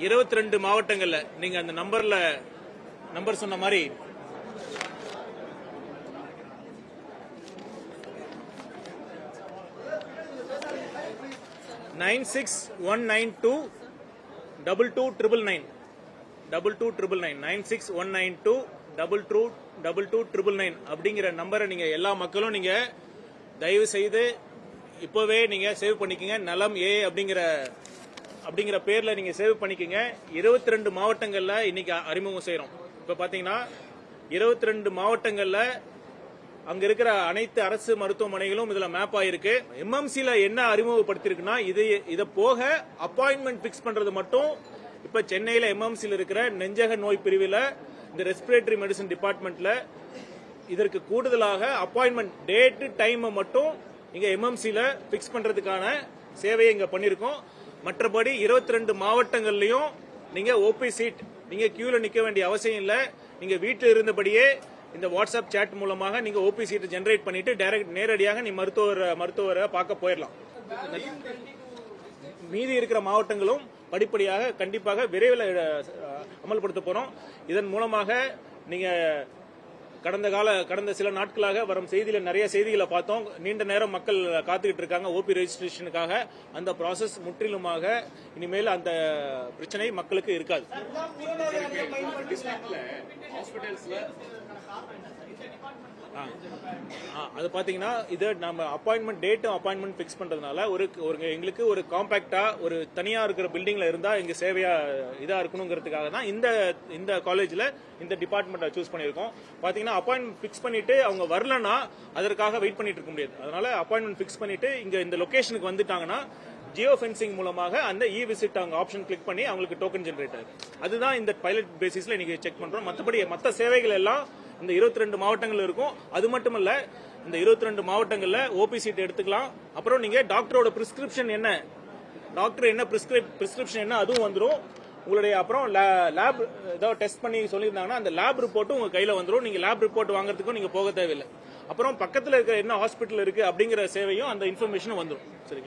22 மாவட்டங்கள்ல நீங்க அந்த நம்பர் சொன்ன மாதிரி (961992 2299) 961992 2299 அப்படிங்கிற நம்பரை நீங்க எல்லா மக்களும் நீங்க தயவு செய்து இப்பவே நீங்க சேவ் பண்ணிக்கங்க. நலம் ஏ அப்படிங்கிற பேர்ல நீங்க சேவ் பண்ணிக்கங்க. 22 மாவட்டங்கள்ல இன்னைக்கு அறிமுகம் செய்யறோம். இப்ப பாத்தீங்கன்னா 22 மாவட்டங்கள்ல அங்க இருக்கிற அனைத்து அரசு மருத்துவமனைகளும் இதுல மேப் ஆயிருக்கு. எம்எம்சில என்ன அறிமுகப்படுத்திருக்குன்னா இத போக அப்பாயின்மெண்ட் பிக்ஸ் பண்றது மட்டும் இப்ப சென்னையில எம்எம்சில இருக்கிற நெஞ்சக நோய் பிரிவில் இந்த ரெஸ்பிரேட்டரி மெடிசன் டிபார்ட்மெண்ட்ல இதற்கு கூடுதலாக அப்பாயின்மெண்ட் டேட் டைம் மட்டும் இங்க எம்எம்சில பிக்ஸ் பண்றதுக்கான சேவையை இங்க பண்ணிருக்கோம். மற்றபடி 22 மாவட்டங்கள்லயும் நீங்க ஓபி சீட் நீங்க கியூல நிக்க வேண்டிய அவசியம் இல்ல. நீங்க வீட்டில் இருந்தபடியே இந்த வாட்ஸ்அப் சாட் மூலமாக நீங்க ஓபி சீட் ஜெனரேட் பண்ணிட்டு நேரடியாக நீ மருத்துவரை பார்க்க போயிடலாம். மீதி இருக்கிற மாவட்டங்களும் படிப்படியாக கண்டிப்பாக விரைவில் அமல்படுத்த போறோம். இதன் மூலமாக நீங்க கடந்த சில நாட்களாக வரும் செய்தியில நிறைய செய்திகளை பார்த்தோம். நீண்ட நேரம் மக்கள் காத்துக்கிட்டு இருக்காங்க ஓபி ரெஜிஸ்ட்ரேஷனுக்காக. அந்த ப்ராசஸ் முற்றிலுமாக இனிமேல் அந்த பிரச்சனை மக்களுக்கு இருக்காது. அது பாத்தீங்கன்னா இது நம்ம அப்பாயின்மெண்ட் டேட்டும் அப்பாயின்மெண்ட் பிக்ஸ் பண்றதுனால எங்களுக்கு ஒரு காம்பாக்டா ஒரு தனியா இருக்கிற பில்டிங்ல இருந்தா இங்க சேவையா இதா இருக்கணுங்கிறதுக்காக தான் இந்த காலேஜ்ல இந்த டிபார்ட்மெண்ட்டை சூஸ் பண்ணிருக்கோம். பாத்தீங்கன்னா அப்பாயின்மெண்ட் பிக்ஸ் பண்ணிட்டு அவங்க வரலன்னா அதற்காக வெயிட் பண்ணிட்டு இருக்க முடியாது. அதனால அப்பாயின்மெண்ட் பிக்ஸ் பண்ணிட்டு இங்க இந்த லொகேஷனுக்கு வந்துட்டாங்கன்னா ஜியோ ஃபென்சிங் மூலமாக அந்த இ விசிட் அவங்க ஆப்ஷன் கிளிக் பண்ணி அவங்களுக்கு டோக்கன் ஜெனரேட் ஆகுது. அதுதான் இந்த பைலட் பேசிஸ்ல இன்னைக்கு செக் பண்றோம். மற்றபடி மற்ற சேவைகள் எல்லாம் இந்த 22 மாவட்டங்கள் இருக்கும். அது மட்டுமல்ல இந்த 22 மாவட்டங்கள்ல ஓபி சீட் எடுத்துக்கலாம். அப்புறம் நீங்க டாக்டரோட பிரிஸ்கிரிப்ஷன் என்ன, டாக்டர் என்ன பிரிஸ்கிரிப்ஷன் என்ன அதுவும் வந்துடும். உங்களுடைய அப்புறம் லேப் ஏதாவது டெஸ்ட் பண்ணி சொல்லியிருந்தாங்கன்னா அந்த லேப் ரிப்போர்ட்டும் உங்க கையில வந்துடும். நீங்க லேப் ரிப்போர்ட் வாங்குறதுக்கும் நீங்க போக தேவையில்லை. அப்புறம் பக்கத்துல இருக்கிற என்ன ஹாஸ்பிட்டல் இருக்கு அப்படிங்கிற சேவையும் அந்த இன்ஃபர்மேஷனும் வந்துடும். சரி.